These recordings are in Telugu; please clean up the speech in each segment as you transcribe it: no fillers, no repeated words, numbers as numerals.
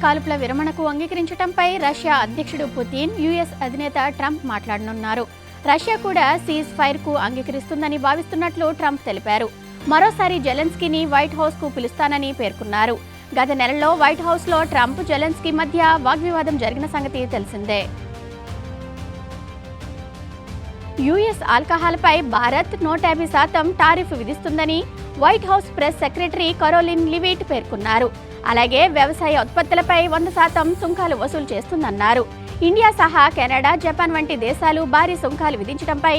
కాల్పుల విరమణకు అంగీకరించడంపై రష్యా అధ్యక్షుడు పుతిన్, యుఎస్ అధినేత ట్రంప్ మాట్లాడనున్నారు. రష్యా కూడా సీజ్ ఫైర్ కు అంగీకరిస్తుందని భావిస్తున్నట్లు ట్రంప్ తెలిపారు. మరోసారి జెలెన్స్కీని వైట్ హౌస్ కు పిలుస్తానని పేర్కొన్నారు. గత నెలలో వైట్ హౌస్ లో ట్రంప్, జెలెన్స్కీ మధ్య వాగ్వివాదం జరిగిన సంగతి తెలిసిందే. యుఎస్ ఆల్కహాల్పై భారత్ 150% టారిఫ్ విధిస్తుందని white house press secretary Karoline Leavitt పేర్కొన్నారు. అలాగే వ్యవసాయ ఉత్పత్తులపై 100% సుంకాలు వసూలు చేస్తుందన్నారు. ఇండియా సహా కెనడా, జపాన్ వంటి దేశాలు భారీ సుంకాలు విధించడంపై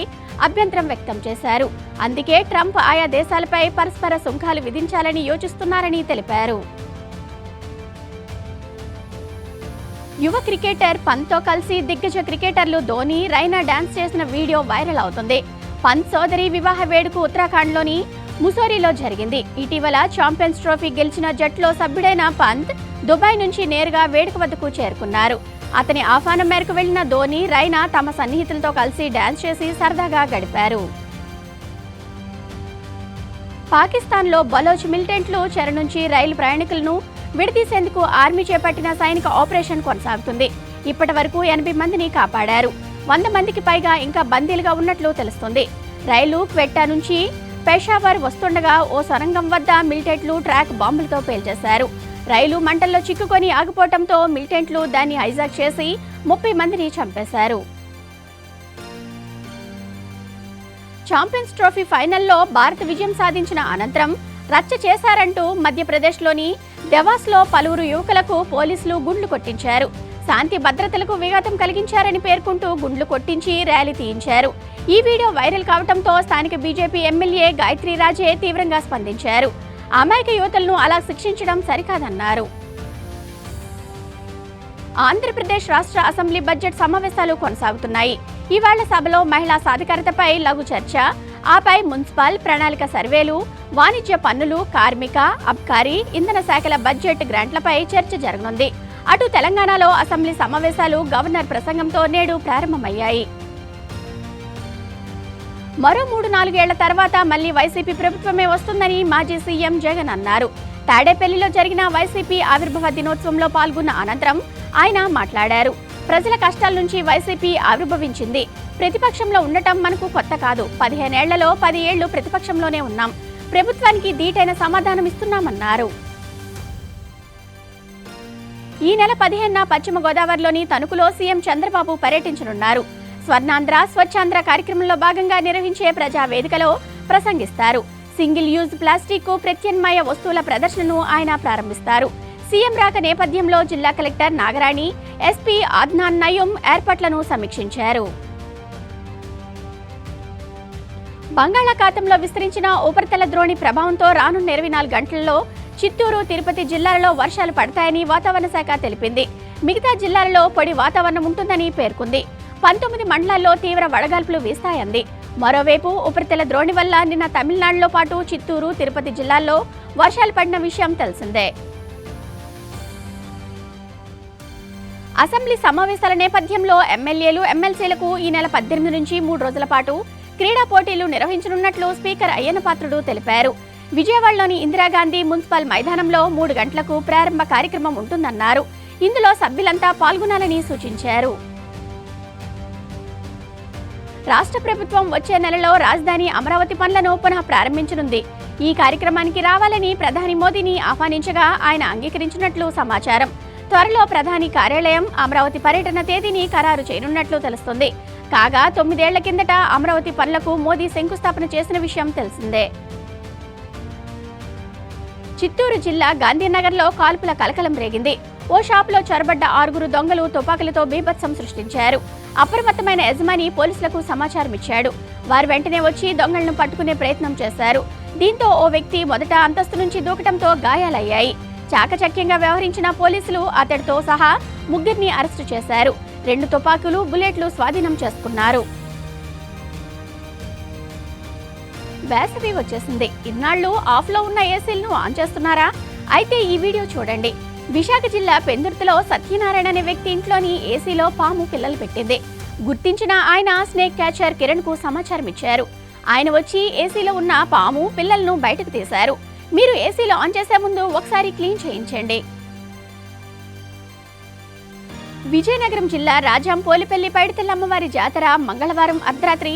అభ్యంతరం వ్యక్తం చేశారు. అందుకే ట్రంప్ ఆయా దేశాలపై పరస్పర సుంకాలు విధించాలని యోచిస్తున్నారని తెలిపారు. యువ క్రికెటర్ పంత్తో కలిసి దిగ్గజ క్రికెటర్లు ధోని, రైనా డాన్స్ చేసిన వీడియో వైరల్ అవుతుంది. పంత్ సోదరి వివాహ వేడుక ఉత్తరాఖండ్లోని ముసోరీలో జరిగింది. ఇటీవల ఛాంపియన్స్ ట్రోఫీ గెలిచిన జట్టులో సభ్యుడైన పంత్ దుబాయ్ నుంచి నేరుగా వేడుక వద్దకు చేరుకున్నారు. అతని ఆహ్వానం మేరకు వెళ్లిన ధోని, రైనా తమ సన్నిహితులతో కలిసి డాన్స్ చేసి సరదాగా గడిపారు. పాకిస్తాన్లో బలోచ్ మిలిటెంట్లు చెర నుంచి రైలు ప్రయాణికులను విడదీసేందుకు ఆర్మీ చేపట్టిన సైనిక ఆపరేషన్ కొనసాగుతుంది. ఇప్పటి వరకు 80 మందిని కాపాడారు. 100 మందికి పైగా ఇంకా బందీలుగా ఉన్నట్లు తెలుస్తుంది. రైలు క్వెట్టా నుంచి పెషావర్ వస్తుండగా ఓ సొరంగం వద్ద మిలిటెంట్లు ట్రాక్ బాంబులతో పేల్చేశారు. రైలు మంటల్లో చిక్కుకొని ఆగిపోవడంతో మిలిటెంట్లు దాన్ని హైజాక్ చేసి 30 మందిని చంపేశారు. ఛాంపియన్స్ ట్రోఫీ ఫైనల్లో భారత్ విజయం సాధించిన అనంతరం రచ్చ చేశారంటూ మధ్యప్రదేశ్లోని దేవాస్లో పలువురు యువకులకు పోలీసులు గుండ్లు కొట్టించారు. శాంతి భద్రతలకు విఘాతం కలిగించారని పేర్కొంటూ గుండ్లు కొట్టించి ర్యాలీ తీయించారు. ఈ వీడియో వైరల్ కావడంతో స్థానిక బీజేపీ ఎమ్మెల్యే గాయత్రి రాజే తీవ్రంగా స్పందించారు. అమాయక యువతులను అలా శిక్షించడం సరికాదన్నారు. ఆంధ్రప్రదేశ్ రాష్ట్ర అసెంబ్లీ బడ్జెట్ సమావేశాలు కొనసాగుతున్నాయి. ఇవాళ సభలో మహిళా సాధికారతపై లఘు చర్చ, ఆపై మున్సిపల్, ప్రణాళిక సర్వేలు, వాణిజ్య పన్నులు, కార్మిక, అబ్కారీ, ఇంధన శాఖల బడ్జెట్ గ్రాంట్లపై చర్చ జరగనుంది. అటు తెలంగాణలో అసెంబ్లీ సమావేశాలు గవర్నర్ ప్రసంగంతో నేడు ప్రారంభమయ్యాయి. మరో 3-4 ఏళ్ల తర్వాత మళ్లీ వైసీపీ ప్రభుత్వమే వస్తుందని మాజీ సీఎం జగన్ అన్నారు. తాడేపల్లిలో జరిగిన వైసీపీ ఆవిర్భావ దినోత్సవంలో పాల్గొన్న అనంతరం ఆయన మాట్లాడారు. ప్రజల కష్టాల నుంచి వైసీపీ ఆవిర్భవించింది. ప్రతిపక్షంలో ఉండటం మనకు కొత్త కాదు. 15 ఏళ్లలో 10 ఏళ్లు ప్రతిపక్షంలోనే ఉన్నాం. ప్రభుత్వానికి ధీటైన సమాధానం ఇస్తున్నామన్నారు. ఈ నెల 15న పశ్చిమ గోదావరిలోని తణుకులో సీఎం చంద్రబాబు పర్యటించనున్నారు. స్వర్ణాంధ్ర, స్వచ్ఛాంధ్ర కార్యక్రమంలో భాగంగా నిర్వహించే ప్రజావేదికలో ప్రసంగిస్తారు. సింగిల్ యూజ్ ప్లాస్టిక్ ప్రత్యామ్నాయ వస్తువుల ప్రదర్శనను ఆయన ప్రారంభిస్తారు. సీఎం రాక నేపథ్యంలో జిల్లా కలెక్టర్ నాగరాణి, ఎస్పీ అద్నాన్ నయూం ఏర్పాట్లను సమీక్షించారు. బంగాళాఖాతంలో విస్తరించిన ఉపరితల ద్రోణి ప్రభావంతో రానున్న 24 గంటల్లో చిత్తూరు, తిరుపతి జిల్లాలలో వర్షాలు పడతాయని వాతావరణ శాఖ తెలిపింది. మిగతా జిల్లాలలో పొడి వాతావరణం ఉంటుందని పేర్కొంది. 19 మండలాల్లో తీవ్ర వడగాల్పులు వీస్తాయంది. మరోవైపు ఉపరితల ద్రోణి వల్ల నిన్న తమిళనాడులో పాటు చిత్తూరు, తిరుపతి జిల్లాల్లో వర్షాలు పడిన విషయం తెలిసిందే. అసెంబ్లీ సమావేశాల నేపథ్యంలో ఎమ్మెల్యేలు, ఎమ్మెల్సీలకు ఈ నెల 18 నుంచి 3 రోజుల పాటు క్రీడా పోటీలు నిర్వహించనున్నట్లు స్పీకర్ అయ్యన్నపాత్రుడు తెలిపారు. విజయవాడలోని ఇందిరాగాంధీ మున్సిపల్ మైదానంలో 3 గంటలకు ప్రారంభ కార్యక్రమం ఉంటుందన్నారు. ఇందులో సభ్యులంతా పాల్గొనాలని సూచించారు. రాష్ట్ర ప్రభుత్వం వచ్చే నెలలో రాజధాని అమరావతి పనులను పునః ప్రారంభించనుంది. ఈ కార్యక్రమానికి రావాలని ప్రధాని మోదీని ఆహ్వానించగా ఆయన అంగీకరించినట్లు సమాచారం. త్వరలో ప్రధాని కార్యాలయం అమరావతి పర్యటన తేదీని ఖరారు చేయనున్నట్లు తెలుస్తుంది. కాగా 9 ఏళ్ల కిందట అమరావతి పనులకు మోదీ శంకుస్థాపన చేసిన విషయం తెలిసిందే. చిత్తూరు జిల్లా గాంధీనగర్లో కాల్పుల కలకలం రేగింది. ఓ షాపులో చొరబడ్డ 6 దొంగలు తుపాకులతో బీభత్సం సృష్టించారు. అప్రమత్తమైన యజమాని పోలీసులకు సమాచారం ఇచ్చాడు. వారు వెంటనే వచ్చి దొంగలను పట్టుకునే ప్రయత్నం చేశారు. దీంతో ఓ వ్యక్తి మొదట అంతస్తు నుంచి దూకటంతో గాయాలయ్యాయి. చాకచక్యంగా వ్యవహరించిన పోలీసులు అతడితో సహా 3 అరెస్టు చేశారు. 2 తుపాకులు, బుల్లెట్లు స్వాధీనం చేసుకున్నారు. వేసవి వచ్చేసింది. ఇన్నాళ్లు ఆఫ్లో ఉన్న ఏసీలను ఆన్ చేస్తున్నారా? అయితే ఈ వీడియో చూడండి. విశాఖ జిల్లా పెందుర్తిలో సత్యనారాయణ అనే వ్యక్తి ఇంట్లోని ఏసీలో పాము పిల్లలు పెట్టింది. గుర్తించిన ఆయన స్నేక్ క్యాచర్ కిరణ్ కు సమాచారం ఇచ్చారు. ఆయన వచ్చి ఏసీలో ఉన్న పాము పిల్లలను బయటకు తీశారు. మీరు ఏసీలో ఆన్ చేసే ముందు ఒకసారి క్లీన్ చేయించండి. విజయనగరం జిల్లా రాజాం పోలిపల్లి పైడితల్లి అమ్మవారి జాతర మంగళవారం అర్ధరాత్రి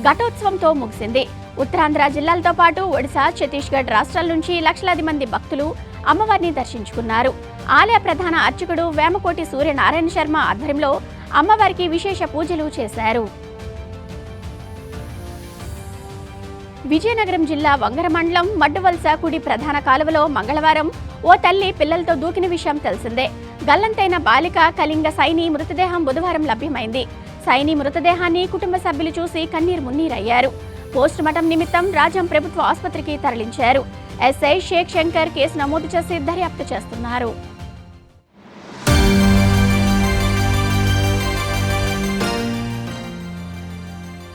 ఘటోత్సవంతో ముగిసింది. ఉత్తరాంధ్ర జిల్లాలతో పాటు ఒడిశా, ఛత్తీస్గఢ్ రాష్ట్రాల నుంచి లక్షలాది మంది భక్తులు అమ్మవారిని దర్శించుకున్నారు. ఆలయ ప్రధాన అర్చకుడు వేమకోటి సూర్యనారాయణ శర్మ ఆధ్వర్యంలో అమ్మవారికి విశేష పూజలు చేశారు. విజయనగరం జిల్లా వంగర మండలం మడ్డువలస కుడి ప్రధాన కాలువలో మంగళవారం ఓ తల్లి పిల్లలతో దూకిన విషయం తెలిసిందే. గల్లంతైన బాలిక కళింగ సైని మృతదేహం బుధవారం లభ్యమైంది. సైని మృతదేహాన్ని కుటుంబ సభ్యులు చూసి కన్నీరు మున్నీరయ్యారు. పోస్టుమార్టం నిమిత్తం రాజాం ప్రభుత్వ ఆసుపత్రికి తరలించారు. ఎస్ఐ షేక్ శంకర్ కేసు నమోదు చేసి దర్యాప్తు చేస్తున్నారు.